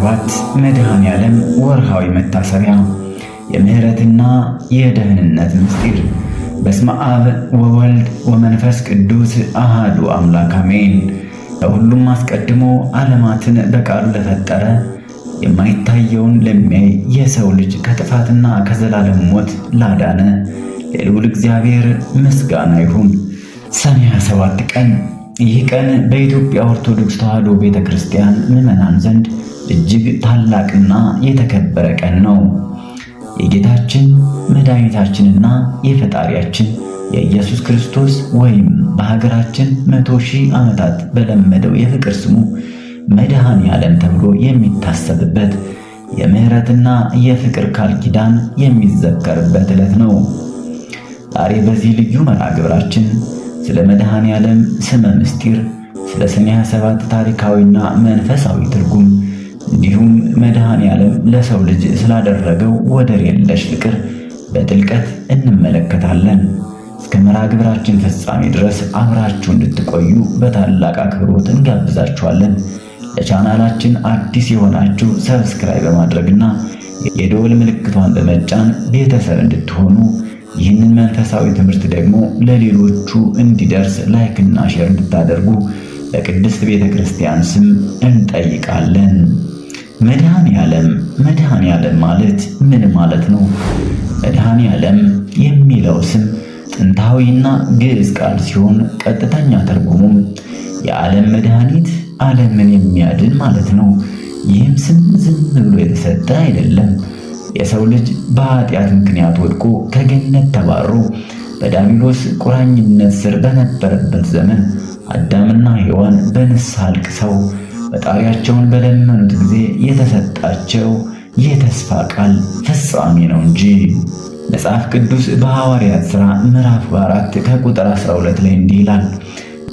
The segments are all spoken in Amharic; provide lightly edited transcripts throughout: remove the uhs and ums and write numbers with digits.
27 መድኃኔዓለም ወርሃዊ መታሰቢያ። የምህረትና የደህንነት ምስጢር። በስመ አብ ወወልድ ወመንፈስ ቅዱስ አሃዱ አምላክ አሜን። ከሁሉም አስቀድሞ ዓለማትን በቃሉ ለፈጠረ የማይታየውን ለሚያይ የሰው ልጅ ከጥፋትና ከዘላለም ሞት ላዳነ ለልዑል እግዚአብሔር ምስጋና ይሁን። ሰኔ 27 ቀን። ይህ ቀን በኢትዮጵያ ኦርቶዶክስ ተዋሕዶ ቤተክርስቲያን ምዕመናን ዘንድ እጅግ ታላቅና የተከበረ ቀን ነው። የጌታችን መድኃኒታችንና የፈጣሪያችን የኢየሱስ ክርስቶስ ወይም በሀገራችን 100,000 ዓመታት በለመደው የፍቅር ስሙ መድኃኔዓለም ተብሎ የሚታሰብበት የምህረትና የፍቅር ቃል ኪዳን የሚዘከርበት ዕለት ነው። ዛሬ በዚህ ልዩ መርሃ ግብራችን ስለ መድኃኔዓለም ስመ ምስጢር፣ ስለ ሰኔ 27 ታሪካዊና መንፈሳዊ ትርጉም እንዲሁም መድኃኔዓለም ለሰው ልጅ ስላደረገው ወደር የለሽ ፍቅር በጥልቀት እንመለከታለን። እስከ መርሃ ግብራችን ፍጻሜ ድረስ አብራችሁ እንድትቆዩ በታላቅ አክብሮት እንጋብዛችኋለን። ለቻናላችን አዲስ የሆናችሁ ሰብስክራይብ በማድረግና የደወል ምልክቷን በመጫን ቤተሰብ እንድትሆኑ፣ ይህንን መንፈሳዊ ትምህርት ደግሞ ለሌሎቹ እንዲደርስ ላይክና ሼር እንድታደርጉ በቅድስት ቤተክርስቲያን ስም እንጠይቃለን። መድኃኔዓለም ማለት ምን ማለት ነው? መድኃኔዓለም የሚለው ስም ጥንታዊና ግዕዝ ቃል ሲሆን ቀጥተኛ ትርጉሙም የዓለም መድኃኒት፣ ዓለምን የሚያድን ማለት ነው። ይህም ስም ዝም ብሎ የተሰጠ አይደለም። የሰው ልጅ በኃጢአት ምክንያት ወድቆ ከገነት ተባሮ በዲያብሎስ ቁራኝነት ስር በነበረበት ዘመን አዳምና ሔዋን በንስሐ አልቅሰው ፈጣሪያቸውን በለመኑት ጊዜ የተሰጣቸው የተስፋ ቃል ፍጻሜ ነው እንጂ። መጽሐፍ ቅዱስ በሐዋርያት ሥራ ምዕራፍ 4 ከቁጥር 12 ላይ እንዲህ ይላል፣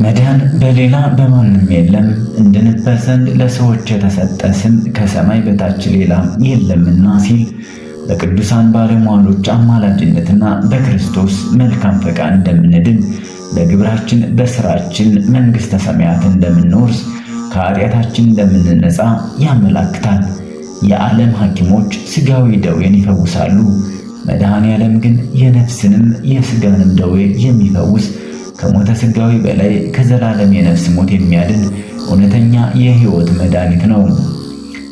መዳን በሌላ በማንም የለም፣ እንድንበት ዘንድ ለሰዎች የተሰጠ ስም ከሰማይ በታች ሌላ የለምና ሲል በቅዱሳን ባለሟሎች አማላጅነትና በክርስቶስ መልካም ፈቃድ እንደምንድን፣ በግብራችን በሥራችን መንግሥተ ሰማያት እንደምንወርስ፣ ከኃጢአታችን እንደምንነጻ ያመላክታል። የዓለም ሐኪሞች ሥጋዊ ደዌን ይፈውሳሉ። መድኃኔዓለም ግን የነፍስንም የሥጋንም ደዌ የሚፈውስ ከሞተ ሥጋዊ በላይ ከዘላለም የነፍስ ሞት የሚያድን እውነተኛ የሕይወት መድኃኒት ነው።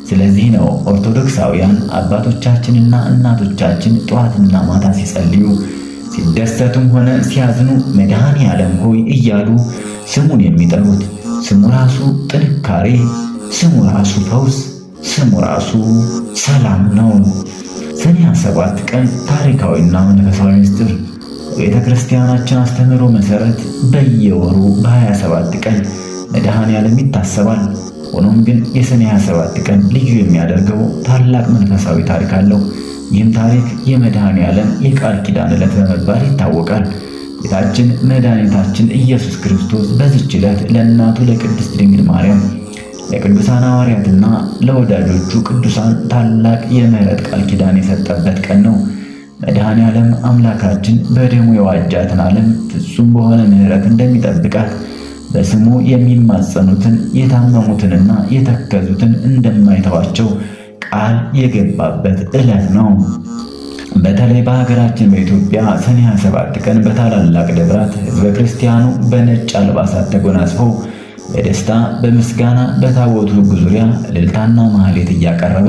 ስለዚህ ነው ኦርቶዶክሳውያን አባቶቻችንና እናቶቻችን ጠዋትና ማታ ሲጸልዩ፣ ሲደሰቱም ሆነ ሲያዝኑ መድኃኔዓለም ሆይ እያሉ ስሙን የሚጠሩት። ስሙ ራሱ ጥንካሬ፣ ስሙ ራሱ ፈውስ፣ ስሙ ራሱ ሰላም ነው። ሰኔ 27 ቀን ታሪካዊና መንፈሳዊ ምስጢር። በቤተ ክርስቲያናችን አስተምህሮ መሰረት በየወሩ በ27 ቀን መድኃኔዓለም ይታሰባል። ሆኖም ግን የሰኔ 27 ቀን ልዩ የሚያደርገው ታላቅ መንፈሳዊ ታሪክ አለው። ይህም ታሪክ የመድኃኔዓለም የቃል ኪዳን ዕለት በመባል ይታወቃል። ጌታችን መድኃኒታችን ኢየሱስ ክርስቶስ በዚች ዕለት ለእናቱ ለቅድስት ድንግል ማርያም፣ ለቅዱሳን ሐዋርያትና ለወዳጆቹ ቅዱሳን ታላቅ የምህረት ቃል ኪዳን የሰጠበት ቀን ነው። መድኃኔዓለም አምላካችን በደሙ የዋጃትን ዓለም ፍጹም በሆነ ምህረት እንደሚጠብቃት፣ በስሙ የሚማጸኑትን የታመሙትንና የተከዙትን እንደማይተዋቸው ቃል የገባበት ዕለት ነው። በተለይ በሀገራችን በኢትዮጵያ ሰኔ 27 ቀን በታላላቅ ደብራት ሕዝበ ክርስቲያኑ በነጭ አልባሳት ተጎናጽፈው በደስታ በምስጋና በታቦቱ ሕግ ዙሪያ እልልታና ማህሌት እያቀረበ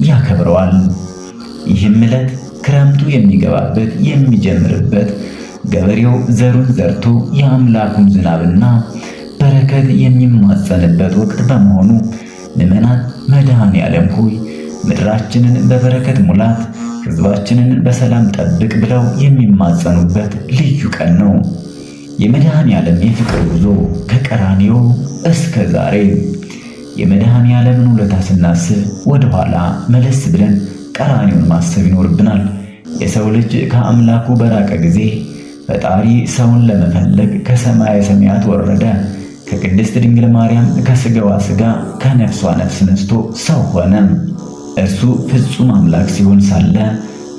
ያከብረዋል። ይህም ዕለት ክረምቱ የሚገባበት የሚጀምርበት፣ ገበሬው ዘሩን ዘርቶ የአምላኩን ዝናብና በረከት የሚማጸንበት ወቅት በመሆኑ ምዕመናን መድኃኔዓለም ሆይ ምድራችንን በበረከት ሙላት፣ ሕዝባችንን በሰላም ጠብቅ ብለው የሚማጸኑበት ልዩ ቀን ነው። የመድኃኔዓለም የፍቅር ጉዞ ከቀራንዮ እስከ ዛሬ። የመድኃኔዓለምን ውለታ ስናስብ ወደ ኋላ መለስ ብለን ቀራንዮን ማሰብ ይኖርብናል። የሰው ልጅ ከአምላኩ በራቀ ጊዜ ፈጣሪ ሰውን ለመፈለግ ከሰማየ ሰማያት ወረደ። ከቅድስት ድንግል ማርያም ከሥጋዋ ሥጋ ከነፍሷ ነፍስ ነስቶ ሰው ሆነ። እርሱ ፍጹም አምላክ ሲሆን ሳለ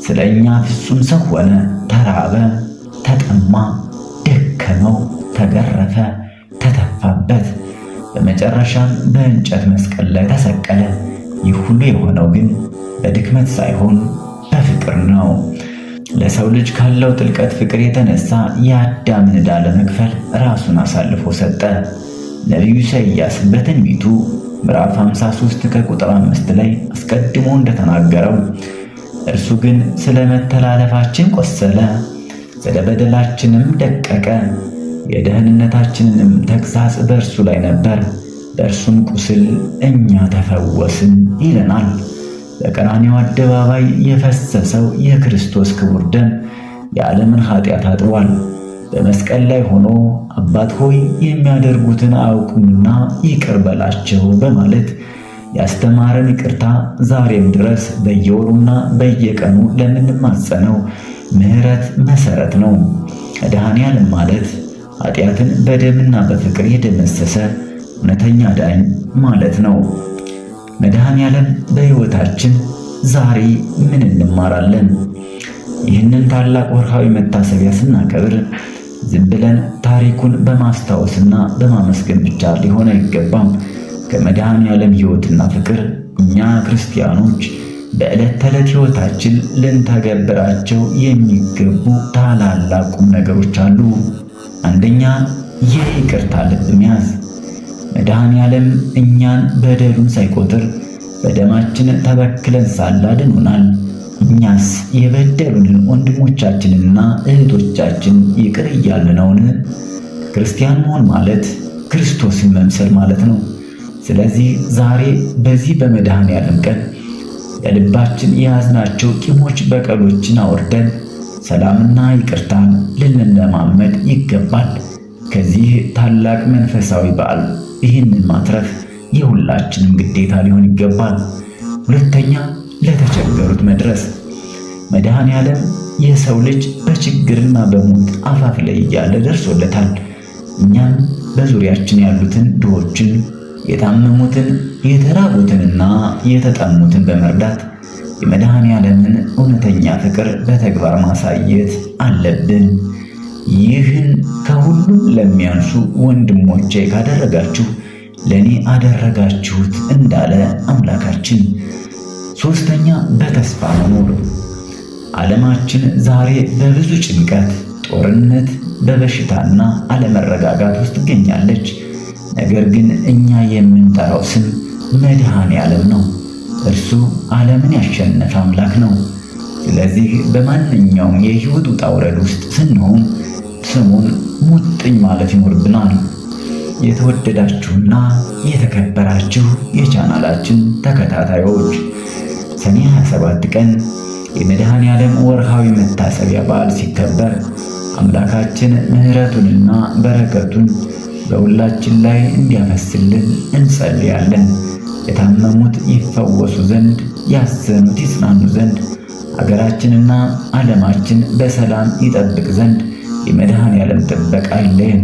ስለ እኛ ፍጹም ሰው ሆነ። ተራበ፣ ተጠማ፣ ደከመው፣ ተገረፈ፣ ተተፋበት። በመጨረሻም በእንጨት መስቀል ላይ ተሰቀለ። ይህ ሁሉ የሆነው ግን በድክመት ሳይሆን በፍቅር ነው። ለሰው ልጅ ካለው ጥልቀት ፍቅር የተነሳ የአዳምን ዕዳ ለመክፈል ራሱን አሳልፎ ሰጠ። ነቢዩ ኢሳይያስ በትንቢቱ ምዕራፍ 53 ከቁጥር 5 ላይ አስቀድሞ እንደተናገረው እርሱ ግን ስለ መተላለፋችን ቆሰለ፣ ስለ በደላችንም ደቀቀ፣ የደህንነታችንንም ተግሣጽ በእርሱ ላይ ነበር፣ በእርሱም ቁስል እኛ ተፈወስን ይለናል። በቀራንዮ አደባባይ የፈሰሰው የክርስቶስ ክቡር ደም የዓለምን ኃጢአት አጥቧል። በመስቀል ላይ ሆኖ አባት ሆይ የሚያደርጉትን አያውቁምና ይቅር በላቸው በማለት ያስተማረን ይቅርታ ዛሬም ድረስ በየወሩና በየቀኑ ለምንማጸነው ምሕረት መሠረት ነው። መድኃኔዓለም ማለት ኃጢአትን በደምና በፍቅር የደመሰሰ እውነተኛ ዳኝ ማለት ነው። መድኃኔዓለም በሕይወታችን ዛሬ ምን እንማራለን? ይህንን ታላቅ ወርሃዊ መታሰቢያ ስናከብር ዝም ብለን ታሪኩን በማስታወስና በማመስገን ብቻ ሊሆን አይገባም። ከመድኃኔዓለም ሕይወትና ፍቅር እኛ ክርስቲያኖች በዕለት ተዕለት ሕይወታችን ልንተገብራቸው የሚገቡ ታላላቅ ቁም ነገሮች አሉ። አንደኛ፣ የይቅርታ ልብ መያዝ። መድኃኔዓለም እኛን በደሉን ሳይቆጥር በደማችን ተበክለን ሳለ አድኖናል። እኛስ የበደሉንን ወንድሞቻችንና እህቶቻችን ይቅር እያልን ነውን? ክርስቲያን መሆን ማለት ክርስቶስን መምሰል ማለት ነው። ስለዚህ ዛሬ በዚህ በመድኃኔዓለም ቀን በልባችን የያዝናቸው ቂሞች፣ በቀሎችን አውርደን ሰላምና ይቅርታን ልንለማመድ ይገባል። ከዚህ ታላቅ መንፈሳዊ በዓል ይህንን ማትረፍ የሁላችንም ግዴታ ሊሆን ይገባል። ሁለተኛ፣ ለተቸገሩት መድረስ። መድኃኔዓለም የሰው ልጅ በችግርና በሞት አፋፍ ላይ እያለ ደርሶለታል። እኛም በዙሪያችን ያሉትን ድሆችን፣ የታመሙትን፣ የተራቡትንና የተጠሙትን በመርዳት የመድኃኔዓለምን እውነተኛ ፍቅር በተግባር ማሳየት አለብን። ይህን ከሁሉም ለሚያንሱ ወንድሞቼ ካደረጋችሁ ለእኔ አደረጋችሁት እንዳለ አምላካችን። ሦስተኛ፣ በተስፋ መኖር። ዓለማችን ዛሬ በብዙ ጭንቀት፣ ጦርነት፣ በበሽታና አለመረጋጋት ውስጥ ትገኛለች። ነገር ግን እኛ የምንጠራው ስም መድኃኔዓለም ነው። እርሱ ዓለምን ያሸነፈ አምላክ ነው። ስለዚህ በማንኛውም የሕይወት ውጣ ውረድ ውስጥ ስንሆን ስሙን ሙጥኝ ማለት ይኖርብናል። የተወደዳችሁና የተከበራችሁ የቻናላችን ተከታታዮች ሰኔ 27 ቀን የመድኃኔዓለም ወርሃዊ መታሰቢያ በዓል ሲከበር አምላካችን ምሕረቱንና በረከቱን በሁላችን ላይ እንዲያፈስልን እንጸልያለን። የታመሙት ይፈወሱ ዘንድ፣ ያዘኑት ይጽናኑ ዘንድ፣ አገራችንና ዓለማችን በሰላም ይጠብቅ ዘንድ የመድኃኔዓለም ጥበቃ አይለየን።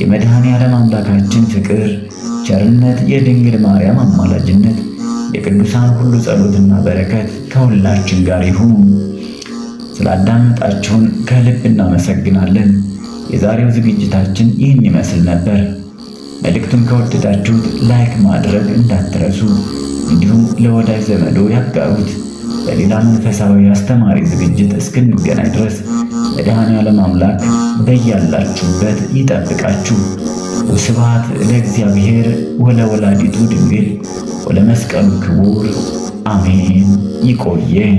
የመድኃኔዓለም አምላካችን ፍቅር፣ ቸርነት፣ የድንግል ማርያም አማላጅነት፣ የቅዱሳን ሁሉ ጸሎትና በረከት ከሁላችን ጋር ይሁን። ስላዳመጣችሁን ከልብ እናመሰግናለን። የዛሬው ዝግጅታችን ይህን ይመስል ነበር። መልእክቱን ከወደዳችሁት ላይክ ማድረግ እንዳትረሱ፣ እንዲሁም ለወዳጅ ዘመዶ ያጋሩት። በሌላ መንፈሳዊ አስተማሪ ዝግጅት እስክንገናኝ ድረስ መድኃኔዓለም አምላክ በያላችሁበት ይጠብቃችሁ። ወስብሐት ለእግዚአብሔር ወለወላዲቱ ድንግል ወለመስቀሉ ክቡር አሜን። ይቆየን።